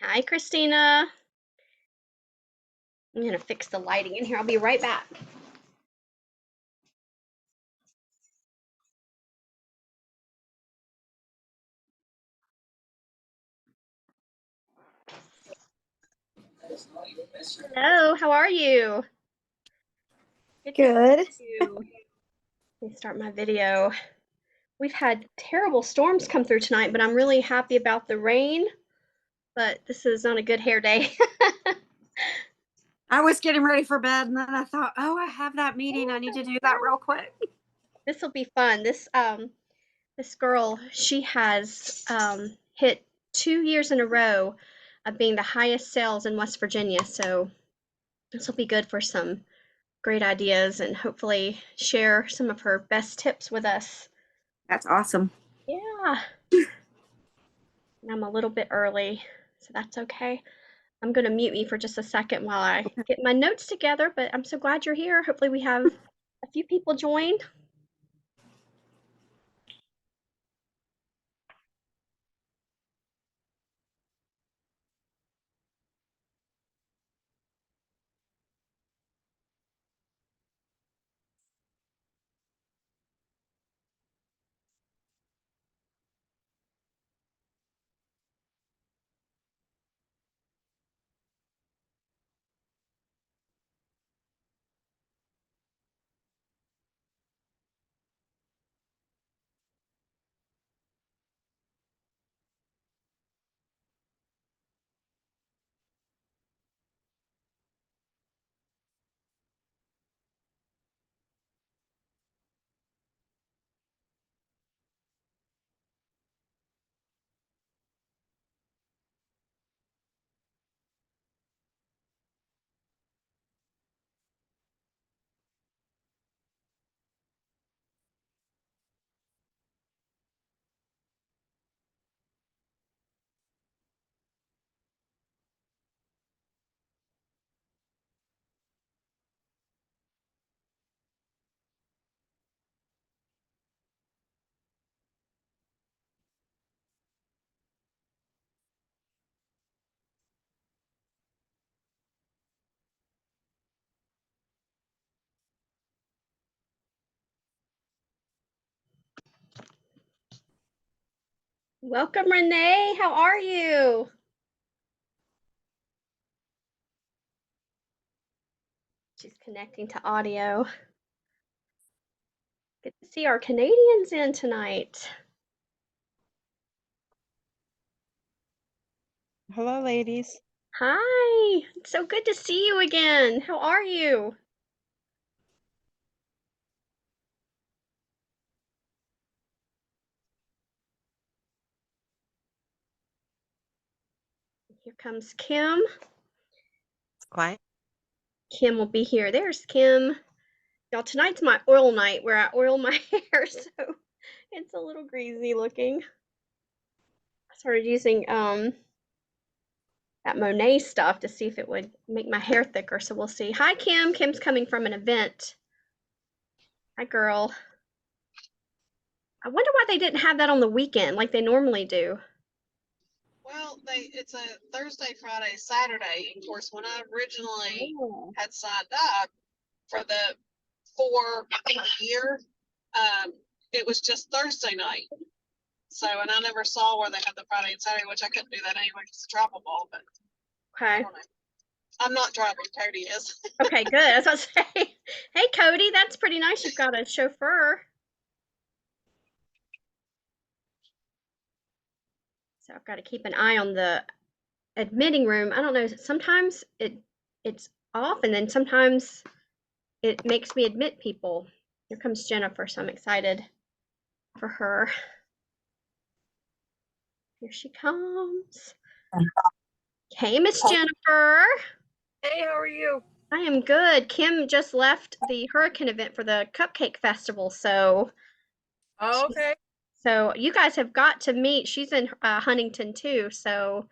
Hi, Christina. I'm gonna fix the lighting in here. I'll be right back. Hello, how are you? Good to Good. see you. Let me start my video. We've had terrible storms come through tonight, but I'm really happy about the rain. But this is not a good hair day. I was getting ready for bed and then I thought, oh, I have that meeting. I need to do that real quick. This will be fun. This girl, she has hit 2 years in a row of being the highest sales in West Virginia. So this will be good for some great ideas and hopefully share some of her best tips with us. That's awesome. Yeah, and I'm a little bit early, so that's okay. I'm going to mute me for just a second while I get my notes together, but I'm so glad you're here. Hopefully, we have a few people join. Welcome, Renee. How are you? She's connecting to audio. Good to see our Canadians in tonight. Hello, ladies. Hi, it's so good to see you again. How are you? Here comes Kim. It's quiet. Kim will be here. There's Kim. Y'all, tonight's my oil night where I oil my hair, so it's a little greasy looking. I started using that Monet stuff to see if it would make my hair thicker, so we'll see. Hi, Kim. Kim's coming from an event. Hi, girl. I wonder why they didn't have that on the weekend like they normally do. Well, it's a Thursday, Friday, Saturday. Of course, when I originally Oh. had signed up for the 4 year, it was just Thursday night. So, and I never saw where they had the Friday and Saturday, which I couldn't do that anyway because the travel ball. But I Okay. don't know. I'm not driving. Cody is. Okay, good. I was about to say, hey, Cody, that's pretty nice. You've got a chauffeur. So I've got to keep an eye on the admitting room. I don't know. Sometimes it's off, and then sometimes it makes me admit people. Here comes Jennifer, so I'm excited for her. Here she comes. Hey, Miss Jennifer. Hey, how are you? I am good. Kim just left the hurricane event for the Cupcake Festival, so Oh, okay. you guys have got to meet. She's in Huntington too, so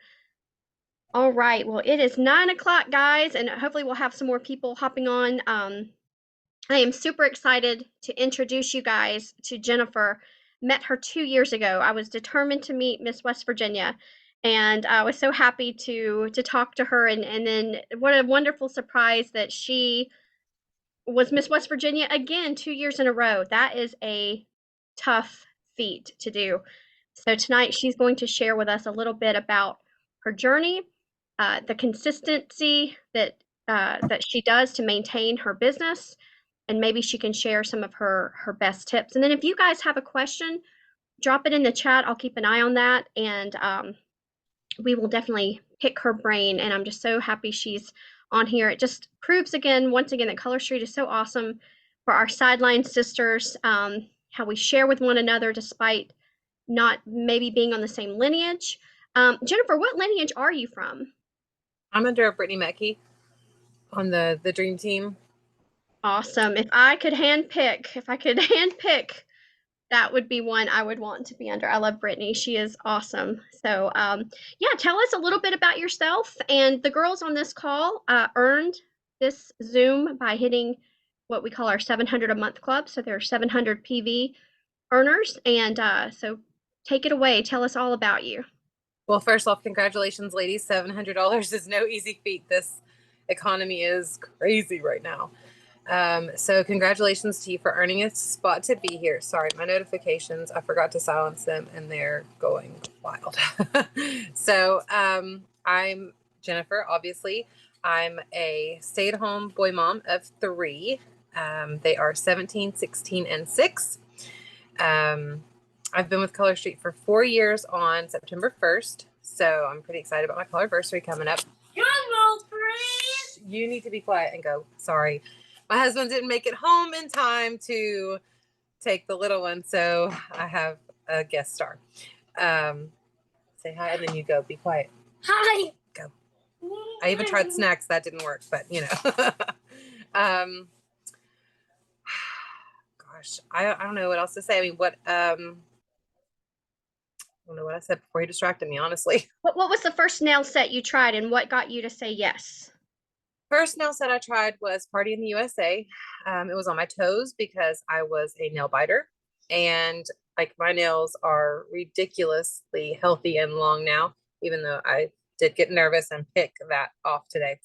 all right. Well, it is 9 o'clock, guys, and hopefully we'll have some more people hopping on. I am super excited to introduce you guys to Jennifer. Met her 2 years ago. I was determined to meet Miss West Virginia, And I was so happy to talk to her, and then what a wonderful surprise that she was Miss West Virginia again 2 years in a row. That is a tough feat to do. So tonight she's going to share with us a little bit about her journey, the consistency that she does to maintain her business, and maybe she can share some of her best tips. And then if you guys have a question, drop it in the chat. I'll keep an eye on that, and we will definitely pick her brain. And I'm just so happy she's on here. It just proves once again, that Color Street is so awesome for our sideline sisters, how we share with one another despite not maybe being on the same lineage. Jennifer, what lineage are you from? I'm under Brittany Mecke on the Dream Team. Awesome. If I could handpick, that would be one I would want to be under. I love Brittany. She is awesome. So, yeah, tell us a little bit about yourself. And the girls on this call earned this Zoom by hitting what we call our 700 a month club. So there are 700 PV earners. And so take it away. Tell us all about you. Well, first off, congratulations, ladies. $700 is no easy feat. This economy is crazy right now. So congratulations to you for earning a spot to be here. Sorry, my notifications, I forgot to silence them and they're going wild. So I'm Jennifer, obviously. I'm a stay-at-home boy mom of 3. They are 17, 16, and 6. I've been with Color Street for 4 years on September 1st. So I'm pretty excited about my colorversary coming up. You need to be quiet and go. Sorry. My husband didn't make it home in time to take the little one. So I have a guest star. Say hi and then you go. Be quiet. Hi. Go. I even tried snacks. That didn't work, but you know. Gosh, I don't know what else to say. I mean, I don't know what I said before he distracted me, honestly. What was the first nail set you tried and what got you to say yes? First nail set I tried was Party in the USA. It was on my toes because I was a nail biter. And like my nails are ridiculously healthy and long now, even though I did get nervous and pick that off today.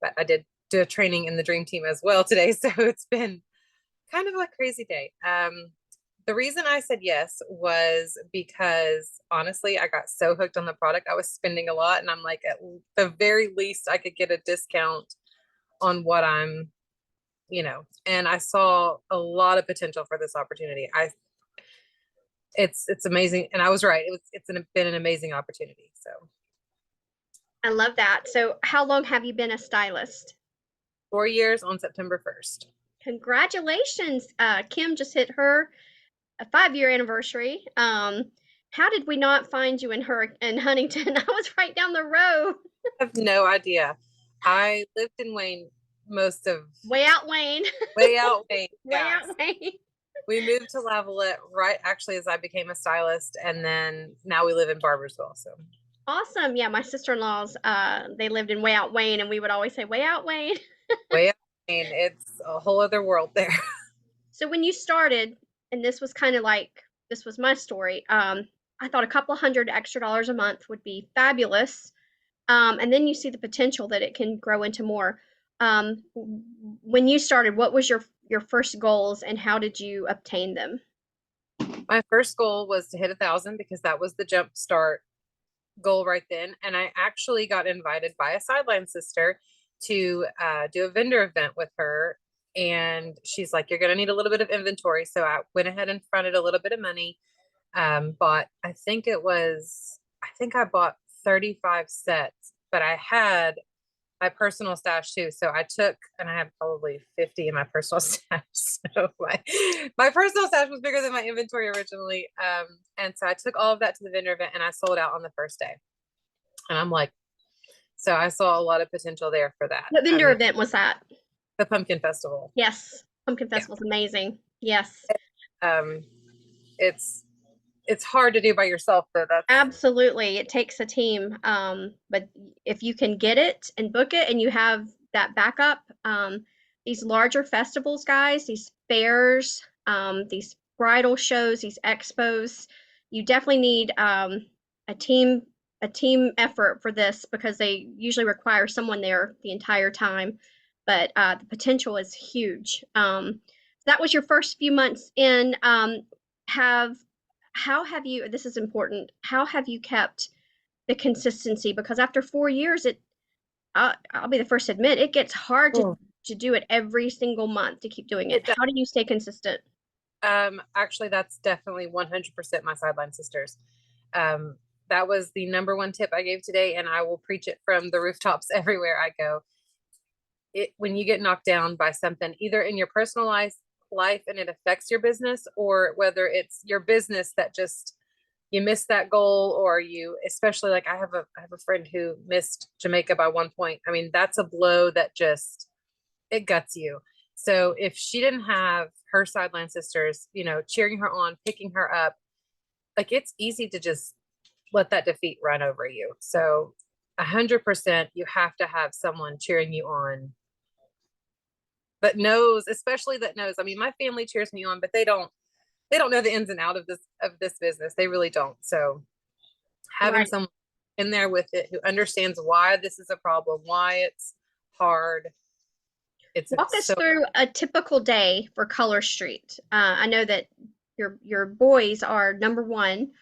But I did do a training in the Dream Team as well today. So it's been kind of a crazy day. The reason I said yes was because honestly, I got so hooked on the product. I was spending a lot and I'm like, at the very least I could get a discount on what I'm, and I saw a lot of potential for this opportunity. It's amazing. And I was right. Been an amazing opportunity. So I love that. So how long have you been a stylist? 4 years on September 1st. Congratulations. Kim just hit her a 5-year anniversary. How did we not find you in Huntington? I was right down the road. I have no idea. I lived in Wayne most of way out Wayne. Way out Wayne. Way out Wayne. We moved to Lavallette right actually as I became a stylist, and then now we live in Barbersville. So awesome. Yeah, my sister-in-laws, they lived in way out Wayne, and we would always say way out Wayne. Way out Wayne. It's a whole other world there. So when you started, and this was my story, I thought a couple $100 extra a month would be fabulous. And then you see the potential that it can grow into more. When you started, what was your first goals and how did you obtain them? My first goal was to hit 1,000 because that was the jump start goal right then. And I actually got invited by a sideline sister to do a vendor event with her. And she's like, you're going to need a little bit of inventory. So I went ahead and fronted a little bit of money. Bought, I think I bought 35 sets, but I had my personal stash too. So I had probably 50 in my personal stash. So my personal stash was bigger than my inventory originally. And so I took all of that to the vendor event and I sold out on the first day. And I'm like, so I saw a lot of potential there for that. What vendor event was that? The Pumpkin Festival. Yes. Pumpkin Festival is amazing. Yes. It's hard to do by yourself, though. That's absolutely, it takes a team. But if you can get it and book it and you have that backup, these larger festivals, guys, these fairs, these bridal shows, these expos, you definitely need a team a team effort for this because they usually require someone there the entire time. But the potential is huge. That was your first few months in. Have how have you? This is important. How have you kept the consistency? Because after 4 years, I'll be the first to admit it gets hard Oh. to do it every single month to keep doing it. It does. How do you stay consistent? Actually, that's definitely 100% my sideline sisters. That was the number one tip I gave today, and I will preach it from the rooftops everywhere I go. When you get knocked down by something, either in your personal life and it affects your business, or whether it's your business that just you miss that goal, or you, especially like I have a friend who missed Jamaica by 1 point. I mean, that's a blow that just it guts you. So if she didn't have her sideline sisters, cheering her on, picking her up, like it's easy to just let that defeat run over you. So 100% you have to have someone cheering you on that knows, especially that knows. I mean, my family cheers me on, but they don't know the ins and outs of this business. They really don't. So having Right. someone in there with it who understands why this is a problem, why it's hard. It's Walk us so through a typical day for Color Street. I know that your boys are number one,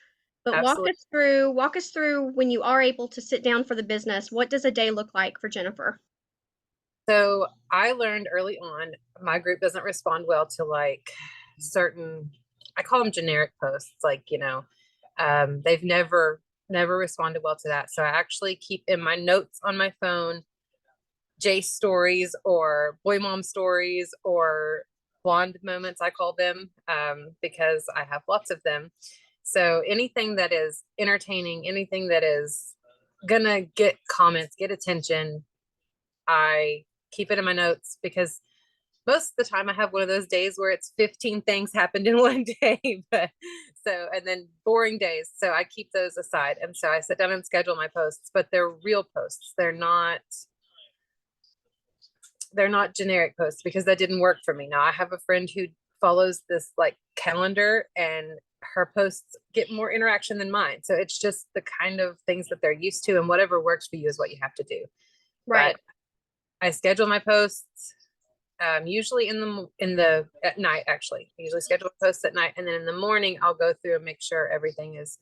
but absolutely. walk us through when you are able to sit down for the business. What does a day look like for Jennifer? So I learned early on, my group doesn't respond well to like certain, I call them generic posts, like, they've never responded well to that. So I actually keep in my notes on my phone, Jace stories or boy mom stories or blonde moments, I call them, because I have lots of them. So anything that is entertaining, anything that is gonna get comments, get attention, I keep it in my notes, because most of the time I have one of those days where it's 15 things happened in one day, and then boring days. So I keep those aside. And so I sit down and schedule my posts, but they're real posts. They're not generic posts, because that didn't work for me. Now I have a friend who follows this like calendar, and her posts get more interaction than mine. So it's just the kind of things that they're used to, and whatever works for you is what you have to do. Right. But I schedule my posts usually at night. Actually, I usually schedule posts at night, and then in the morning I'll go through and make sure everything is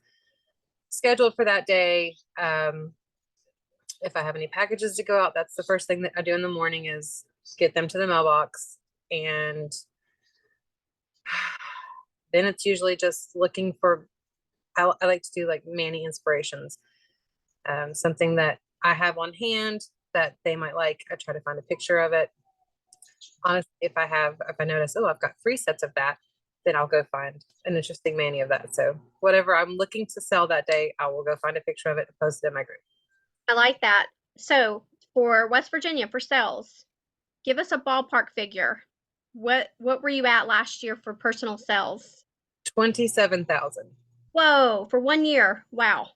scheduled for that day. If I have any packages to go out, that's the first thing that I do in the morning, is get them to the mailbox. And then it's usually just looking for, I like to do like Manny inspirations, something that I have on hand that they might like. I try to find a picture of it. Honestly, if I notice, oh, I've got 3 sets of that, then I'll go find an interesting Manny of that. So whatever I'm looking to sell that day, I will go find a picture of it and post it in my group. I like that. So for West Virginia, for sales, give us a ballpark figure. What were you at last year for personal sales? 27,000. Whoa, for 1 year. Wow.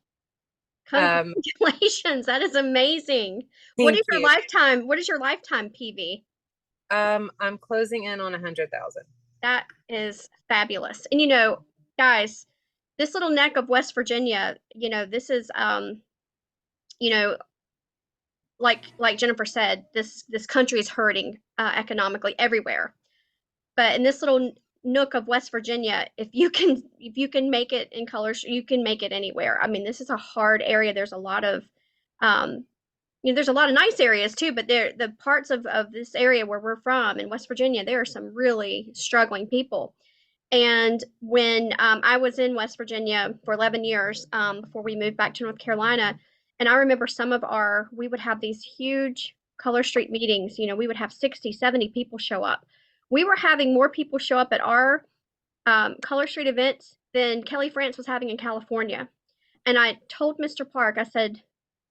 Um, Congratulations. That is amazing. thank you. What is your lifetime PV? I'm closing in on 100,000. That is fabulous. And guys, this little neck of West Virginia, this is like Jennifer said, this country is hurting economically everywhere. But in this little nook of West Virginia, if you can make it in colors, you can make it anywhere. I mean, this is a hard area. There's a lot of there's a lot of nice areas too, but the parts of this area where we're from in West Virginia, there are some really struggling people. And when I was in West Virginia for 11 years before we moved back to North Carolina, and I remember we would have these huge Color Street meetings. We would have 60, 70 people show up. We were having more people show up at our Color Street events than Kelly France was having in California. And I told Mr. Park, I said,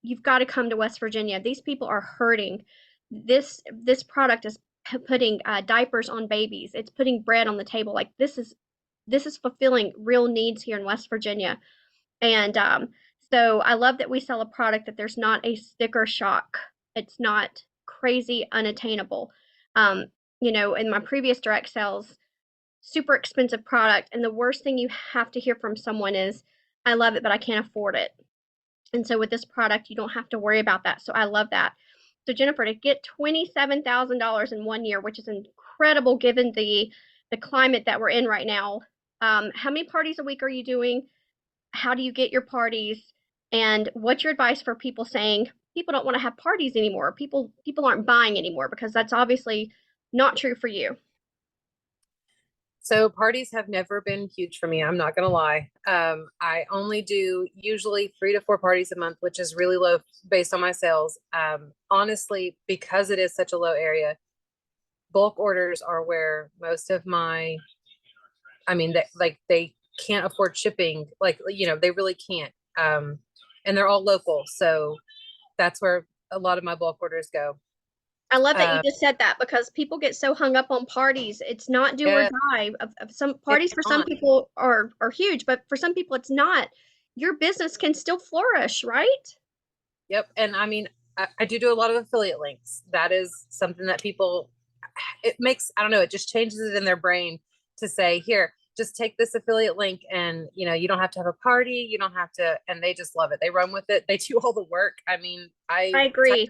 you've got to come to West Virginia. These people are hurting. This product is putting diapers on babies. It's putting bread on the table. Like this is fulfilling real needs here in West Virginia. And so I love that we sell a product that there's not a sticker shock. It's not crazy unattainable. In my previous direct sales, super expensive product, and the worst thing you have to hear from someone is, I love it, but I can't afford it. And so with this product, you don't have to worry about that. So I love that. So Jennifer, to get $27,000 in 1 year, which is incredible given the climate that we're in right now. How many parties a week are you doing? How do you get your parties? And what's your advice for people saying people don't want to have parties anymore? People aren't buying anymore, because that's obviously not true for you. So parties have never been huge for me. I'm not gonna lie. I only do usually 3 to 4 parties a month, which is really low based on my sales. Honestly, because it is such a low area, bulk orders are where most of my, I mean, they can't afford shipping. Like, they really can't. And they're all local. So that's where a lot of my bulk orders go. I love that you Um, just said that, because people get so hung up on parties. It's not do or yeah, die. Of some it's parties for some not. people are huge, but for some people it's not. Your business can still flourish, right? Yep. And I mean, I do a lot of affiliate links. That is something that people, it makes, I don't know, it just changes it in their brain to say, here, just take this affiliate link and, you don't have to have a party. You don't have to, and they just love it. They run with it. They do all the work. I mean, I I type agree.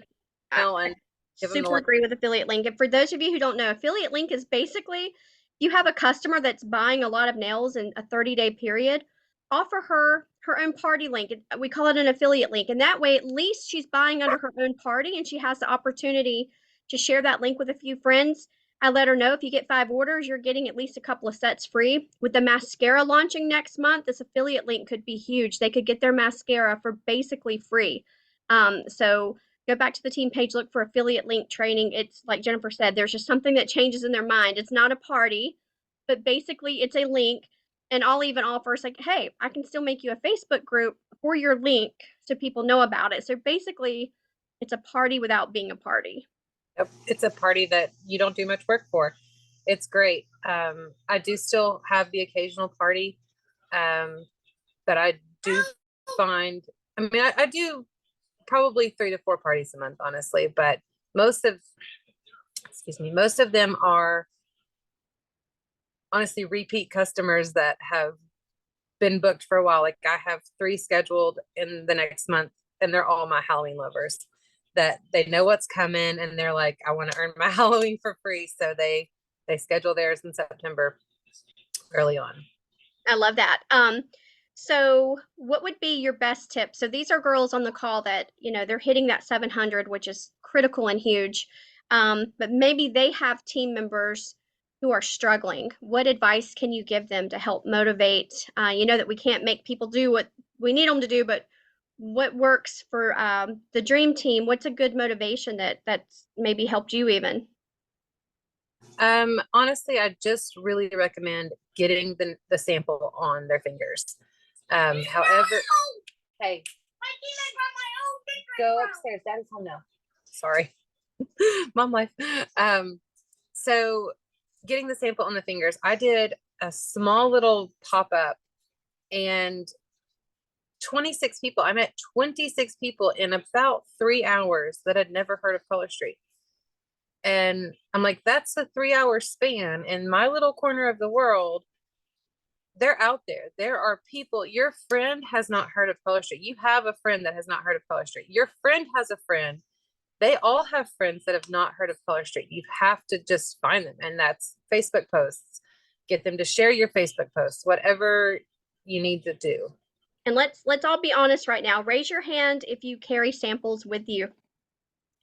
I, email and give them the super link. agree with affiliate link. And for those of you who don't know, affiliate link is basically, you have a customer that's buying a lot of nails in a 30-day period, offer her own party link. We call it an affiliate link. And that way, at least she's buying under her own party and she has the opportunity to share that link with a few friends. I let her know if you get 5 orders, you're getting at least a couple of sets free. With the mascara launching next month, this affiliate link could be huge. They could get their mascara for basically free. So go back to the team page, look for affiliate link training. It's like Jennifer said, there's just something that changes in their mind. It's not a party, but basically it's a link. And I'll even offer, it's like, hey, I can still make you a Facebook group for your link so people know about it. So basically, it's a party without being a party. Yep. It's a party that you don't do much work for. It's great. I do still have the occasional party that I do find. I mean, I do probably 3 to 4 parties a month, honestly, but most of, most of them are honestly repeat customers that have been booked for a while. Like I have 3 scheduled in the next month, and they're all my Halloween lovers that they know what's coming and they're like, I want to earn my Halloween for free. So they schedule theirs in September early on. I love that. So what would be your best tip? So these are girls on the call that, they're hitting that 700, which is critical and huge. But maybe they have team members who are struggling. What advice can you give them to help motivate? You know that we can't make people do what we need them to do, but what works for the dream team? What's a good motivation that's maybe helped you even? Honestly, I just really recommend getting the sample on their fingers. However, hey, go upstairs. Daddy's home now. Sorry, mom life. So getting the sample on the fingers, I did a small little pop up, and 26 people. I met 26 people in about 3 hours that had never heard of Color Street. And I'm like, that's a 3-hour span in my little corner of the world. They're out there. There are people. Your friend has not heard of Color Street. You have a friend that has not heard of Color Street. Your friend has a friend. They all have friends that have not heard of Color Street. You have to just find them. And that's Facebook posts. Get them to share your Facebook posts, whatever you need to do. And let's all be honest right now. Raise your hand if you carry samples with you.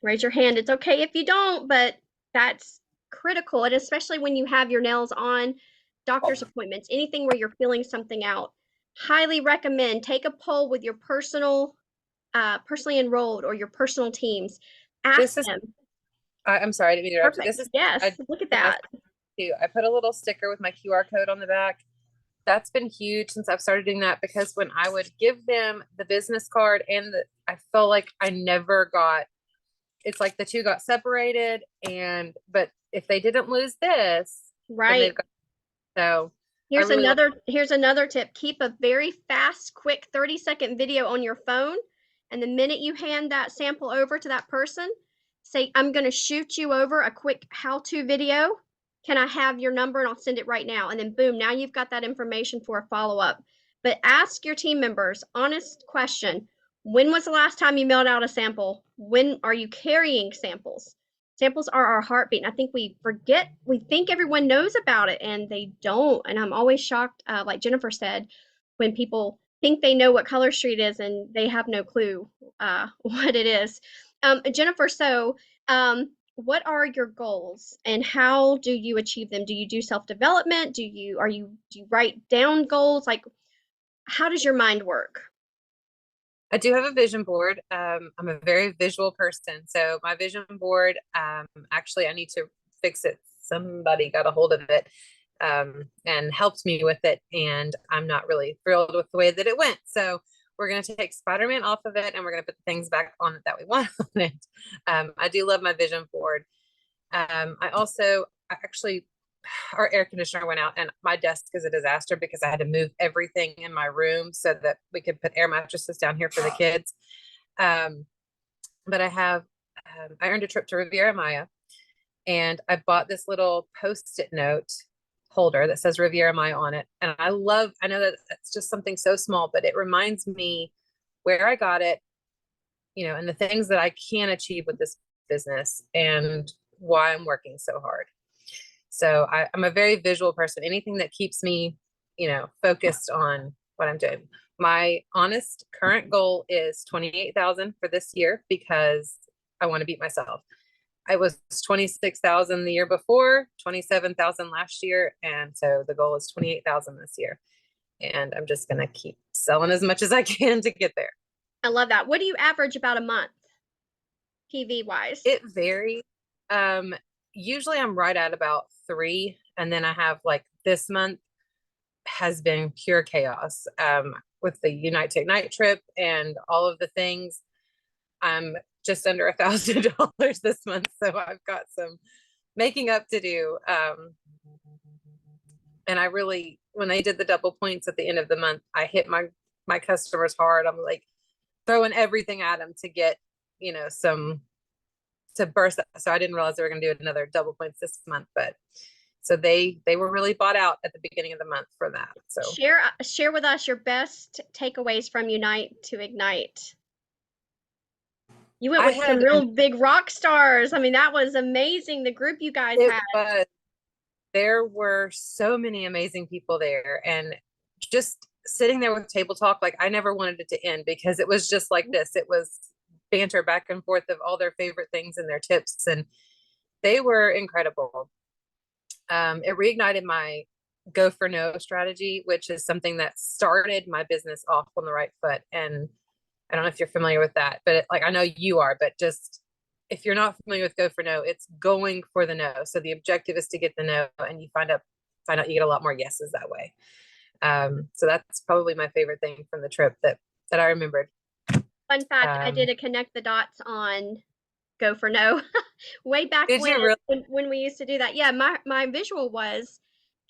Raise your hand. It's okay if you don't, but that's critical. And especially when you have your nails on, doctor's appointments, anything where you're filling something out. Highly recommend take a poll with your personally enrolled or your personal teams. Ask them. I'm sorry, I didn't mean to interrupt you. Perfect. This is, Yes, look at that. I put a little sticker with my QR code on the back. That's been huge since I've started doing that, because when I would give them the business card I felt like I never got, it's like the two got separated, but if they didn't lose this, right. So here's another tip. Keep a very fast, quick 30-second video on your phone. And the minute you hand that sample over to that person, say, I'm going to shoot you over a quick how-to video. Can I have your number? And I'll send it right now. And then boom, now you've got that information for a follow-up. But ask your team members, honest question, When was the last time you mailed out a sample? When are you carrying samples? Samples are our heartbeat. And I think we forget, we think everyone knows about it and they don't. And I'm always shocked, like Jennifer said, when people think they know what Color Street is and they have no clue what it is. Jennifer, so what are your goals and how do you achieve them? Do you do self-development? Do you write down goals? Like, how does your mind work? I do have a vision board. I'm a very visual person. So my vision board, actually, I need to fix it. Somebody got a hold of it and helped me with it. And I'm not really thrilled with the way that it went. So we're going to take Spider-Man off of it and we're going to put the things back on it that we want on it. I do love my vision board. I also actually, our air conditioner went out and my desk is a disaster because I had to move everything in my room so that we could put air mattresses down here for the kids. But I earned a trip to Riviera Maya and I bought this little post-it note holder that says Riviera Maya on it. And I know that it's just something so small, but it reminds me where I got it, and the things that I can achieve with this business and why I'm working so hard. So I'm a very visual person. Anything that keeps me, focused on what I'm doing. My honest current goal is 28,000 for this year because I want to beat myself. I was 26,000 the year before, 27,000 last year. And so the goal is 28,000 this year. And I'm just going to keep selling as much as I can to get there. I love that. What do you average about a month, PV wise? It varies. Usually I'm right at about 3. And then I have like this month has been pure chaos with the Unite to Ignite trip and all of the things. I'm just under $1,000 this month. So I've got some making up to do. And I really, when they did the double points at the end of the month, I hit my customers hard. I'm like throwing everything at them to get, to burst that. So I didn't realize they were going to do another double points this month, but so they were really bought out at the beginning of the month for that. So share with us your best takeaways from Unite to Ignite. You went with some real big rock stars. I mean, that was amazing. The group you guys had. There were so many amazing people there, and just sitting there with table talk, like I never wanted it to end because it was just like this. It was banter back and forth of all their favorite things and their tips, and they were incredible. It reignited my go for no strategy, which is something that started my business off on the right foot. And I don't know if you're familiar with that, but I know you are, but just if you're not familiar with go for no, it's going for the no. So the objective is to get the no, and you find out you get a lot more yeses that way. So that's probably my favorite thing from the trip that I remembered. Fun fact, I did a connect the dots on go for no way back when we used to do that. Yeah, my visual was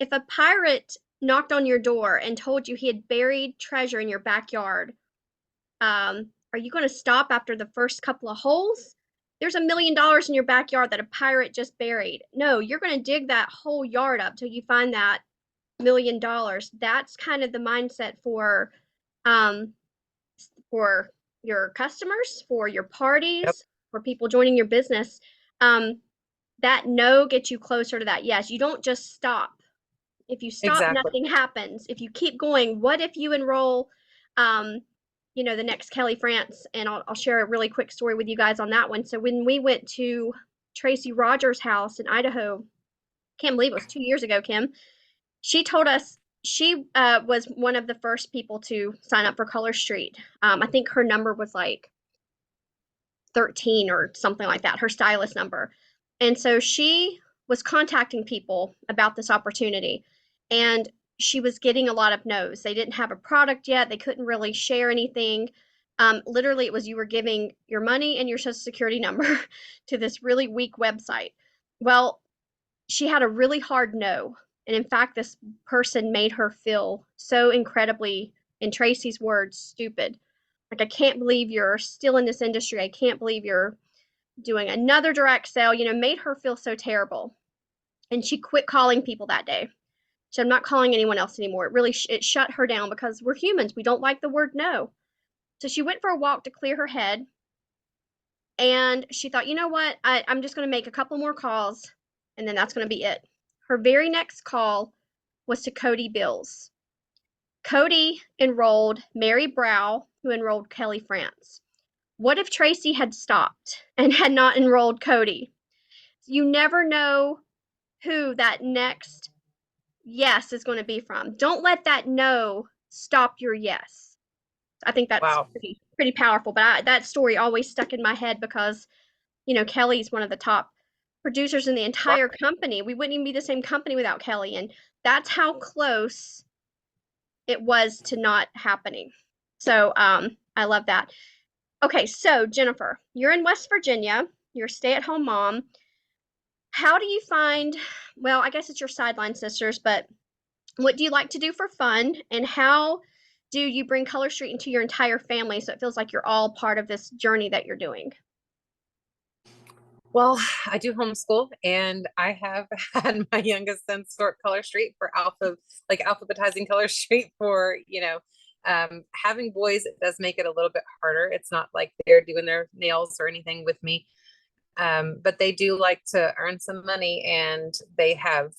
if a pirate knocked on your door and told you he had buried treasure in your backyard, are you going to stop after the first couple of holes? There's $1 million in your backyard that a pirate just buried. No, you're going to dig that whole yard up till you find that $1 million. That's kind of the mindset for your customers, for your parties, Yep. for people joining your business. That no gets you closer to that yes. You don't just stop. If you stop, Exactly. nothing happens. If you keep going, what if you enroll the next Kelly France? And I'll share a really quick story with you guys on that one. So when we went to Tracy Rogers' house in Idaho, can't believe it was 2 years ago, Kim, she told us she was one of the first people to sign up for Color Street. I think her number was like 13 or something like that, her stylist number. And so she was contacting people about this opportunity. And she was getting a lot of no's. They didn't have a product yet. They couldn't really share anything. Literally, it was you were giving your money and your social security number to this really weak website. Well, she had a really hard no. And in fact, this person made her feel so incredibly, in Tracy's words, stupid. Like, I can't believe you're still in this industry. I can't believe you're doing another direct sale, made her feel so terrible. And she quit calling people that day. So I'm not calling anyone else anymore. It really it shut her down because we're humans. We don't like the word no. So she went for a walk to clear her head, and she thought, you know what? I'm just going to make a couple more calls, and then that's going to be it. Her very next call was to Cody Bills. Cody enrolled Mary Brow, who enrolled Kelly France. What if Tracy had stopped and had not enrolled Cody? You never know who that next yes is going to be from. Don't let that no stop your yes. I think that's Wow. pretty powerful. But that story always stuck in my head because Kelly's one of the top producers in the entire company. We wouldn't even be the same company without Kelly, and that's how close it was to not happening. So I love that. Okay, so Jennifer, you're in West Virginia. You're a stay-at-home mom. How do you find? Well, I guess it's your sideline sisters, but what do you like to do for fun, and how do you bring Color Street into your entire family so it feels like you're all part of this journey that you're doing? Well, I do homeschool, and I have had my youngest son sort Color Street for alphabetizing Color Street for, having boys, it does make it a little bit harder. It's not like they're doing their nails or anything with me. But they do like to earn some money, and they have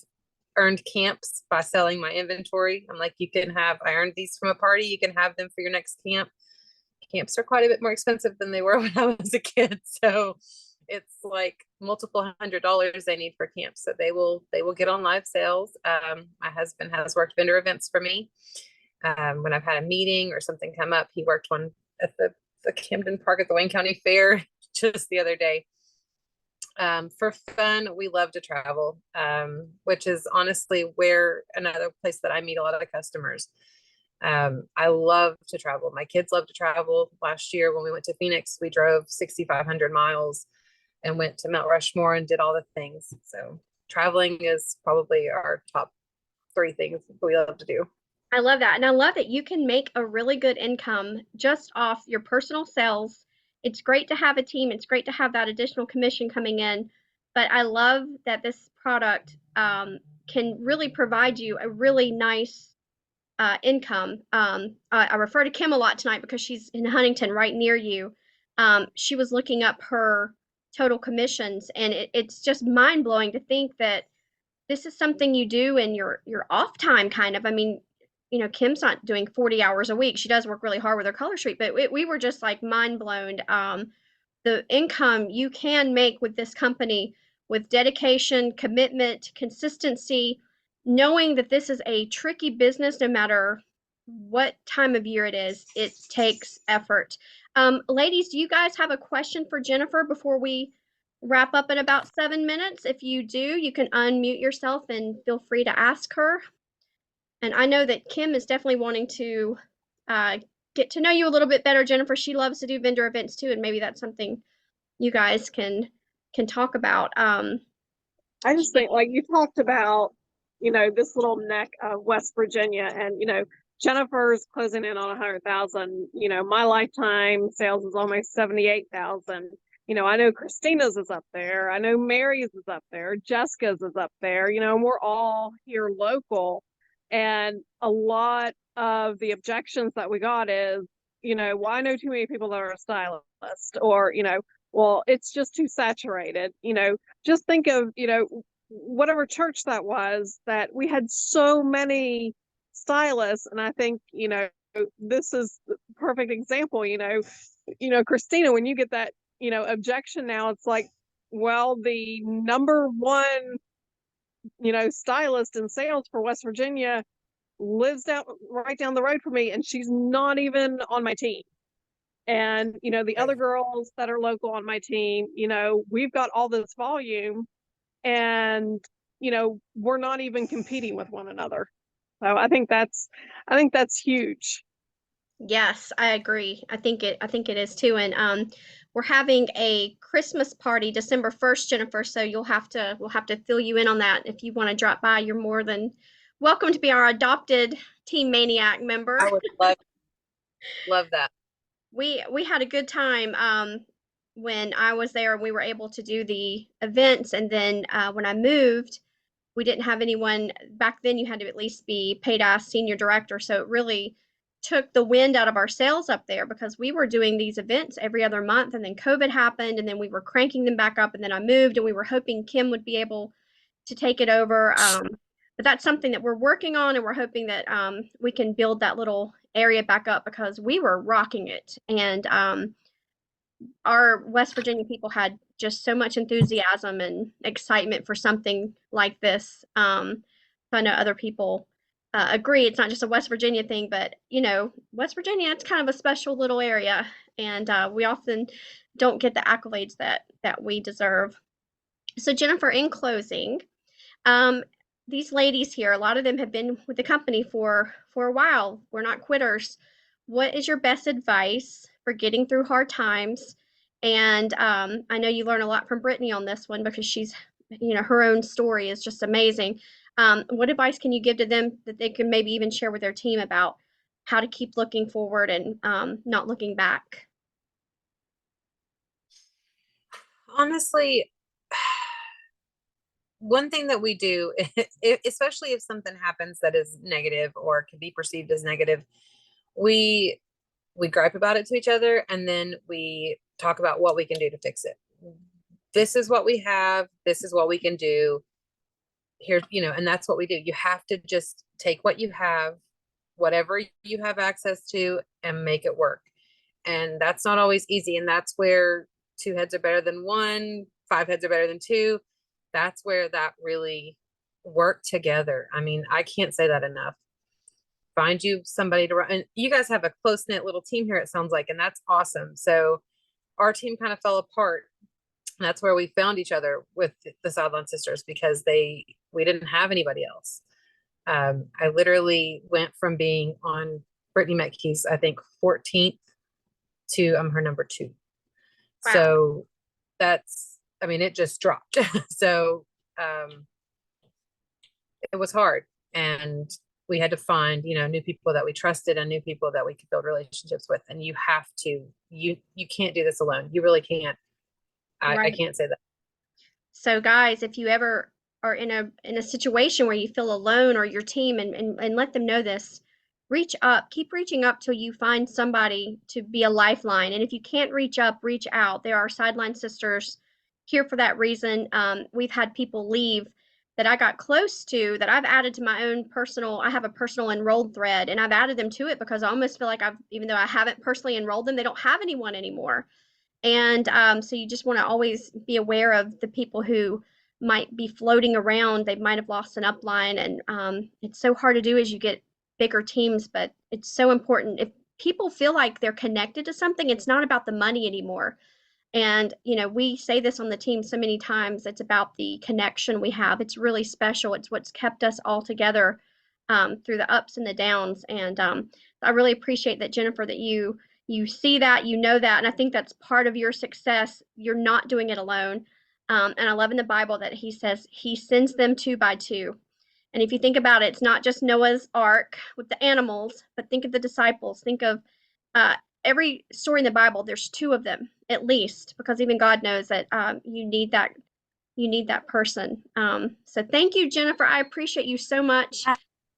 earned camps by selling my inventory. I'm like, I earned these from a party. You can have them for your next camp. Camps are quite a bit more expensive than they were when I was a kid. So it's like multiple $100s they need for camps. So they will get on live sales. My husband has worked vendor events for me. When I've had a meeting or something come up, he worked one at the Camden Park at the Wayne County Fair just the other day. For fun, we love to travel, which is honestly another place that I meet a lot of the customers. I love to travel. My kids love to travel. Last year when we went to Phoenix, we drove 6,500 miles and went to Mount Rushmore and did all the things. So traveling is probably our top 3 things we love to do. I love that. And I love that you can make a really good income just off your personal sales. It's great to have a team. It's great to have that additional commission coming in. But I love that this product can really provide you a really nice income. I refer to Kim a lot tonight because she's in Huntington, right near you. She was looking up her total commissions, and it's just mind blowing to think that this is something you do in your off time, kind of. I mean, Kim's not doing 40 hours a week. She does work really hard with her Color Street, but we were just like mind blown. The income you can make with this company with dedication, commitment, consistency, knowing that this is a tricky business no matter what time of year it is, it takes effort. Ladies, do you guys have a question for Jennifer before we wrap up in about 7 minutes? If you do, you can unmute yourself and feel free to ask her. And I know that Kim is definitely wanting to get to know you a little bit better, Jennifer. She loves to do vendor events too, and maybe that's something you guys can talk about. I just think, like you talked about, this little neck of West Virginia, and Jennifer's closing in on 100,000. My lifetime sales is almost 78,000. I know Christina's is up there. I know Mary's is up there. Jessica's is up there. And we're all here local. And a lot of the objections that we got is, well, I know too many people that are a stylist, or well, it's just too saturated. Just think of, whatever church that was, that we had so many stylists. And I think, this is the perfect example. Christina, when you get that, objection now, it's like, well, the number one, stylist in sales for West Virginia lives right down the road from me, and she's not even on my team. And, the other girls that are local on my team, we've got all this volume, and, we're not even competing with one another. So I think that's huge. Yes, I agree. I think it is too. And we're having a Christmas party December 1st, Jennifer, so we'll have to fill you in on that. If you want to drop by, you're more than welcome to be our adopted Team Maniac member. I would love that. We had a good time when I was there, and we were able to do the events. And then when I moved, we didn't have anyone back then. You had to at least be paid as senior director, so it really took the wind out of our sails up there because we were doing these events every other month, and then COVID happened, and then we were cranking them back up, and then I moved, and we were hoping Kim would be able to take it over. But that's something that we're working on, and we're hoping that we can build that little area back up because we were rocking it. And our West Virginia people had just so much enthusiasm and excitement for something like this. So I know other people agree it's not just a West Virginia thing, but West Virginia, it's kind of a special little area, and we often don't get the accolades that we deserve. So Jennifer, in closing, um, these ladies here, a lot of them have been with the company for a while. We're not quitters. What is your best advice for getting through hard times? And I know you learn a lot from Brittany on this one because she's, her own story is just amazing. What advice can you give to them that they can maybe even share with their team about how to keep looking forward and not looking back? Honestly, one thing that we do, especially if something happens that is negative or can be perceived as negative, we gripe about it to each other, and then we talk about what we can do to fix it. This is what we have. This is what we can do here, and that's what we do. You have to just take what you have, whatever you have access to, and make it work. And that's not always easy. And that's where 2 heads are better than 1, 5 heads are better than 2. That's where that really work together. I mean, I can't say that enough. Find you somebody to run. And you guys have a close knit little team here, it sounds like, and that's awesome. So our team kind of fell apart. That's where we found each other with the Sideline Sisters, because we didn't have anybody else. I literally went from being on Brittany Metke's, I think, 14th to I'm her number 2. Wow. So it just dropped. So it was hard, and we had to find, new people that we trusted and new people that we could build relationships with. And you can't do this alone. You really can't. I can't say that. So guys, if you ever are in a situation where you feel alone, or your team, and let them know this, reach up, keep reaching up till you find somebody to be a lifeline. And if you can't reach up, reach out. There are Sideline Sisters here for that reason. We've had people leave that I got close to that I've added to my own I have a personal enrolled thread, and I've added them to it because I almost feel like even though I haven't personally enrolled them, they don't have anyone anymore. And so you just want to always be aware of the people who might be floating around. They might have lost an upline, and it's so hard to do as you get bigger teams, but it's so important. If people feel like they're connected to something, it's not about the money anymore. And, we say this on the team so many times, it's about the connection we have. It's really special. It's what's kept us all together through the ups and the downs. And I really appreciate that, Jennifer, that you see that, that, and I think that's part of your success. You're not doing it alone. And I love in the Bible that he says he sends them 2 by 2. And if you think about it, it's not just Noah's Ark with the animals, but think of the disciples. Think of every story in the Bible. There's 2 of them at least, because even God knows that you need that person. So thank you, Jennifer. I appreciate you so much.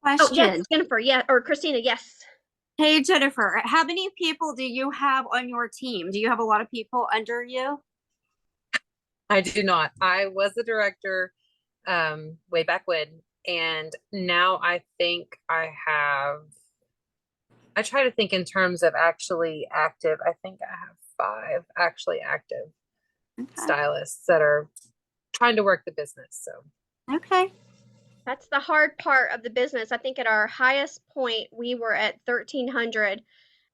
Question. Oh, yes, Jennifer. Yeah, or Christina. Yes. Hey, Jennifer, how many people do you have on your team? Do you have a lot of people under you? I do not. I was a director way back when, and now I think I try to think in terms of actually active. I think I have 5 actually active stylists that are trying to work the business. So okay. That's the hard part of the business. I think at our highest point, we were at 1,300,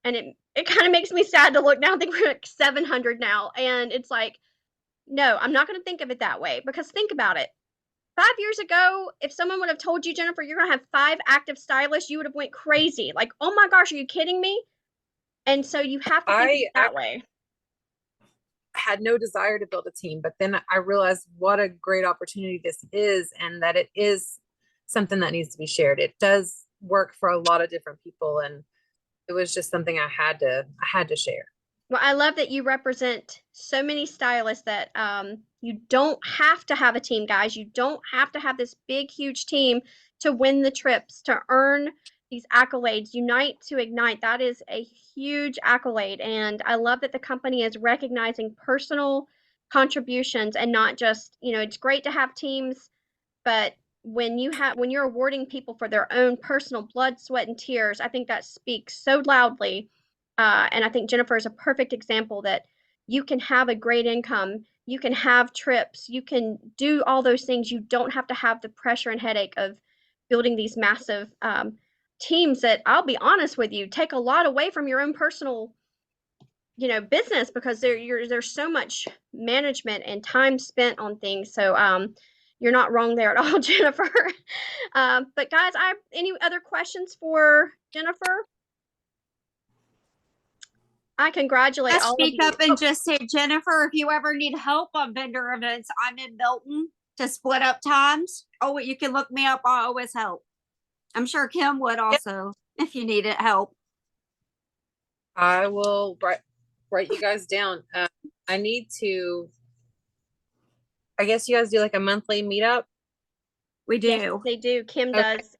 and it kind of makes me sad to look now. I think we're at 700 now, and it's like, no, I'm not going to think of it that way, because think about it. 5 years ago, if someone would have told you, Jennifer, you're going to have 5 active stylists, you would have went crazy. Like, oh my gosh, are you kidding me? And so you have to think of it that way. Had no desire to build a team, but then I realized what a great opportunity this is, and that it is something that needs to be shared. It does work for a lot of different people, and it was just something I had to share. Well, I love that you represent so many stylists that you don't have to have a team, guys. You don't have to have this big, huge team to win the trips, to earn these accolades, Unite to Ignite. That is a huge accolade. And I love that the company is recognizing personal contributions and not just, it's great to have teams, but when you're awarding people for their own personal blood, sweat, and tears, I think that speaks so loudly. And I think Jennifer is a perfect example that you can have a great income, you can have trips, you can do all those things. You don't have to have the pressure and headache of building these massive teams that, I'll be honest with you, take a lot away from your own personal business, because there's so much management and time spent on things. So you're not wrong there at all, Jennifer. But guys, any other questions for Jennifer? I congratulate Just all of speak you. up and just say, Jennifer, if you ever need help on vendor events, I'm in Milton to split up times. Oh, you can look me up. I'll always help. I'm sure Kim would also if you needed help. I will write you guys down. I need to, I guess you guys do like a monthly meetup. We do. Yes, they do. Kim Okay. does.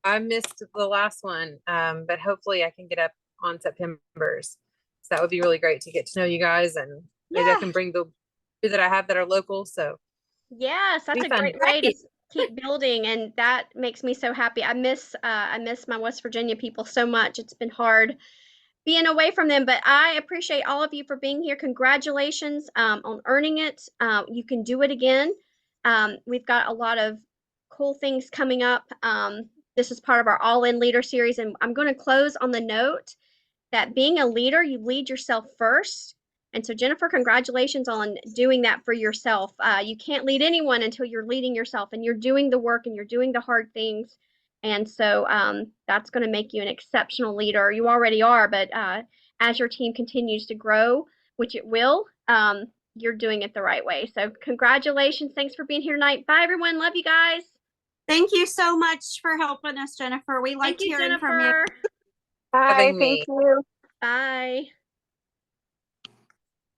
I missed the last one, but hopefully I can get up on September's. So that would be really great to get to know you guys, and maybe I Yeah. can bring the two that I have that are local. So Yes, that's be a fun. great way to keep building, and that makes me so happy. I miss my West Virginia people so much. It's been hard being away from them, but I appreciate all of you for being here. Congratulations on earning it. You can do it again. We've got a lot of cool things coming up. This is part of our All In Leader series, and I'm going to close on the note that being a leader, you lead yourself first. And so, Jennifer, congratulations on doing that for yourself. You can't lead anyone until you're leading yourself, and you're doing the work and you're doing the hard things. And so that's going to make you an exceptional leader. You already are, but as your team continues to grow, which it will, you're doing it the right way. So congratulations. Thanks for being here tonight. Bye, everyone. Love you guys. Thank you so much for helping us, Jennifer. We liked Thank you, hearing from you. Jennifer. Bye. Having Thank me. you. Bye.